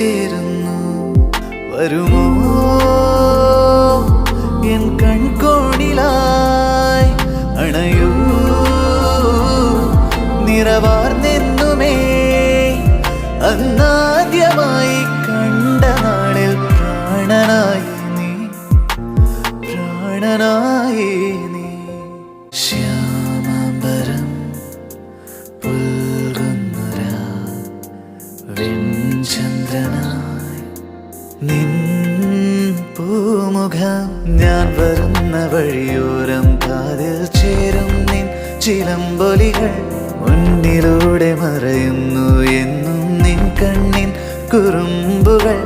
ചേരുന്നു. വരുമോ എൻ കൺകോണിലായി അണയൂ നിറവാർന്നെന്നുമേ അന്നാദ്യമായി കണ്ട നാളിൽ പ്രാണനായി നീ ശ്യാമാംബരം പുൽകുന്നൊരാ വെൺചന്ദ്രനായി നിൻ പൂമുഖം ഞാൻ വരുന്ന വഴിയോരം കാതിൽ ചേരും നിൻ ചിലമ്പൊലികൾ മുന്നിലൂടെ മറയുന്നു എന്നും നിൻ കണ്ണിൻ കുറുമ്പുകൾ.